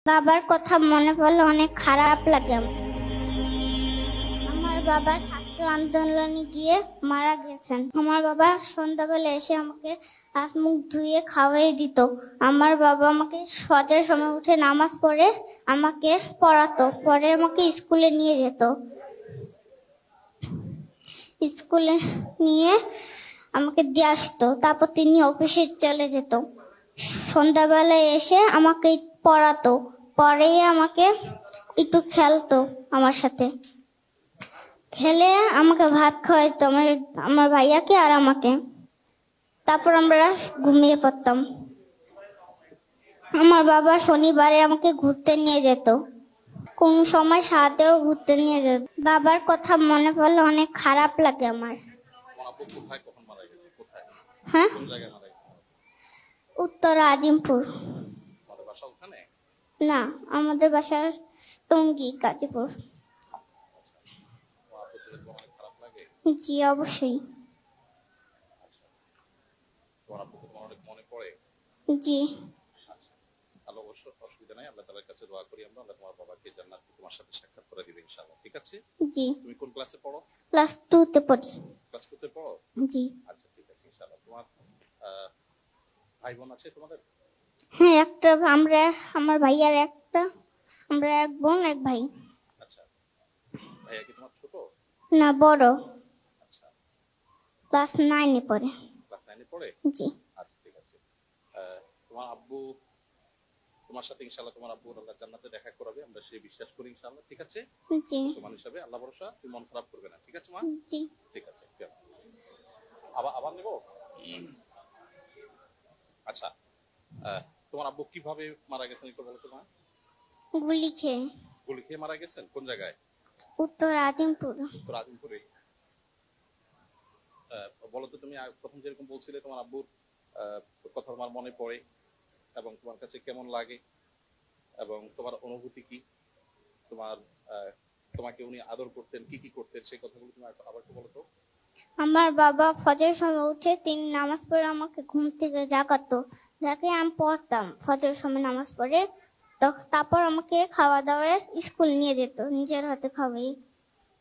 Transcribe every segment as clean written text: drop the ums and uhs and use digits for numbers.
বাবার কথা মনে পড়লে অনেক খারাপ লাগে। আমার বাবা ছাত্র আন্দোলনে গিয়ে মারা গেছেন। আমার বাবা সন্ধ্যাবেলা এসে আমাকে হাত মুখ ধুয়ে খাওয়াই দিত। আমার বাবা আমাকে ফজরের সময় উঠে নামাজ পড়ে আমাকে পড়াতো, পরে আমাকে স্কুলে নিয়ে যেত। স্কুলে নিয়ে আমাকে দিয়ে আসতো, তারপর তিনি অফিসে চলে যেত। সন্ধ্যাবেলায় এসে আমাকে পড়াতো, পরে আমাকে একটু খেলতো আমার সাথে, খেলে আমাকে ভাত খাওয়াইতো আমার ভাইয়াকে আর আমাকে। তারপর আমরা ঘুমিয়ে পড়তাম। আমার বাবা শনিবারে আমাকে ঘুরতে নিয়ে যেত, কোন সময় সাথেও ঘুরতে নিয়ে যেত। বাবার কথা মনে পড়লে অনেক খারাপ লাগে আমার। হ্যাঁ, উত্তর আজিমপুর। না, আমাদের বাসা টঙ্গী, গাজীপুর। জি অবশ্যই। জি অসুবিধা নাই, আল্লাহ তাআলার কাছে দোয়া করি আমরা, আল্লাহ তোমার বাবাকে জান্নাতে তোমার সাথে সাক্ষাৎ করে দিবে ইনশাআল্লাহ। ঠিক আছে? জি। তুমি কোন ক্লাসে পড়ো? ক্লাস 2 তে পড়ি। ক্লাস 2 তে পড়ো? জি। আচ্ছা ঠিক আছে ইনশাআল্লাহ। তোমার ভাই বোন আছে তোমাদের? হ্যাঁ, একটা, আমার ভাইয়ার একটা, আমরা এক বোন এক ভাই। আচ্ছা, ভাইয়া কি তোমার ছোট? না, বড়। আচ্ছা, ক্লাস 9 এ পড়ে। ক্লাস 9 এ পড়ে? জি। আচ্ছা ঠিক আছে। তোমার আব্বু তোমার সাথে ইনশাআল্লাহ, তোমার আব্বু আল্লাহ জান্নাতে দেখা করাবে, আমরা সেই বিশ্বাস করি ইনশাআল্লাহ। ঠিক আছে? জি। মুসলমান হিসেবে আল্লাহ ভরসা, তুমি মন খারাপ করবে না। ঠিক আছে মা? জি। ঠিক আছে। আবার নেব। আচ্ছা, তোমার আব্বু কিভাবে মারা গেছেন একটু বলো তো মা। গুলি খেয়ে। গুলি খেয়ে মারা গেছেন? কোন জায়গায়? উত্তর আজিমপুর। উত্তর আজিমপুরে। বলো তো, তুমি প্রথম যেরকম বলছিলে তোমার আব্বুর কথা তোমার মনে পড়ে এবং তোমার কাছে কেমন লাগে এবং তোমার অনুভূতি কি, তোমাকে উনি আদর করতেন, কি কি করতেন, সেই কথাগুলো তুমি আবার একটু বলো তো। আমার বাবা ফজরের সময় উঠে তিনি নামাজ পড়ে আমাকে ঘুম থেকে জাগাতো, যাকে আমি পড়তাম ফজরের সময় নামাজ পড়ে। তারপর আমাকে খাওয়া দাওয়ার স্কুল নিয়ে যেত, নিজের হাতে খাওয়াই।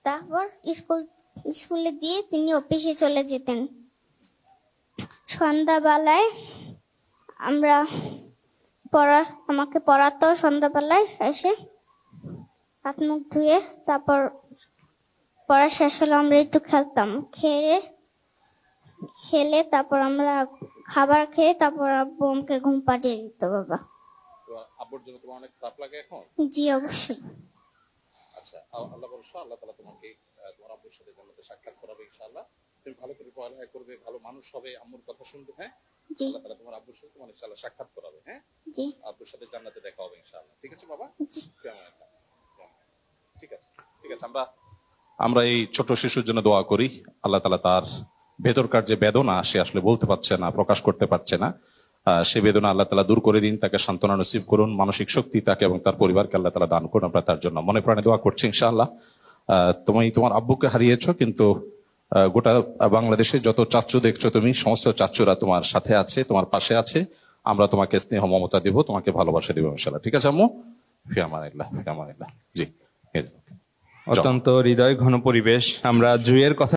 তারপর স্কুলে দিয়ে তিনি অফিসে চলে যেতেন। সন্ধ্যাবেলায় আমাকে পড়াতো, সন্ধ্যাবেলায় এসে হাত মুখ ধুয়ে তারপর পড়া শেষ হলে আমরা একটু খেলতাম, খেলে তারপর আমরা খাবার খেয়ে তারপর আব্বু আমাকে ঘুম পাঠিয়ে দিত। বাবা, আব্বুর জন্য তোমার অনেক খারাপ লাগে এখন? জি অবশ্যই। আচ্ছা, আল্লাহ ভরসা, আল্লাহ তাআলা তোমাকে তোমার আব্বুর সাথে জান্নাতে সাক্ষাৎ করাবে ইনশাআল্লাহ। তুমি ভালো করে পড়ালেখা করবে, ভালো মানুষ হবে, আম্মুর কথা শুনবে। হ্যাঁ, আল্লাহ তাআলা তোমার আব্বুর সাথে তোমার ইনশাআল্লাহ সাক্ষাৎ করাবে। হ্যাঁ, জি, আব্বুর সাথে জান্নাতে দেখা হবে ইনশাআল্লাহ। ঠিক আছে বাবা? জি। ঠিক আছে, ঠিক আছে। আমরা এই ছোট শিশুর জন্য দোয়া করি, আল্লাহ তাআলা তার ভেতরকার যে বেদনা সে আসলে বলতে পারছে না, প্রকাশ করতে পারছে না, সে বেদনা আল্লাহ তাআলা দূর করে দিন, তাকে সান্ত্বনা নসিব করুন, মানসিক শক্তি তাকে এবং তার পরিবারকে আল্লাহ তাআলা দান করুন। আমরা তার জন্য মনে প্রাণে দোয়া করছি ইনশাআল্লাহ। তুমি তোমার আব্বুকে হারিয়েছো, কিন্তু গোটা বাংলাদেশে যত চাচ্চু দেখছো তুমি, সমস্ত চাচ্চুরা তোমার সাথে আছে, তোমার পাশে আছে। আমরা তোমাকে স্নেহ মমতা দেব, তোমাকে ভালোবাসা দেবো ইনশাআল্লাহ। ঠিক আছে আম্মু? ফি আমানিল্লাহ, ফি আমানিল্লাহ। জি। অত্যন্ত হৃদয় ঘন পরিবেশ। আমরা জুয়ের কথা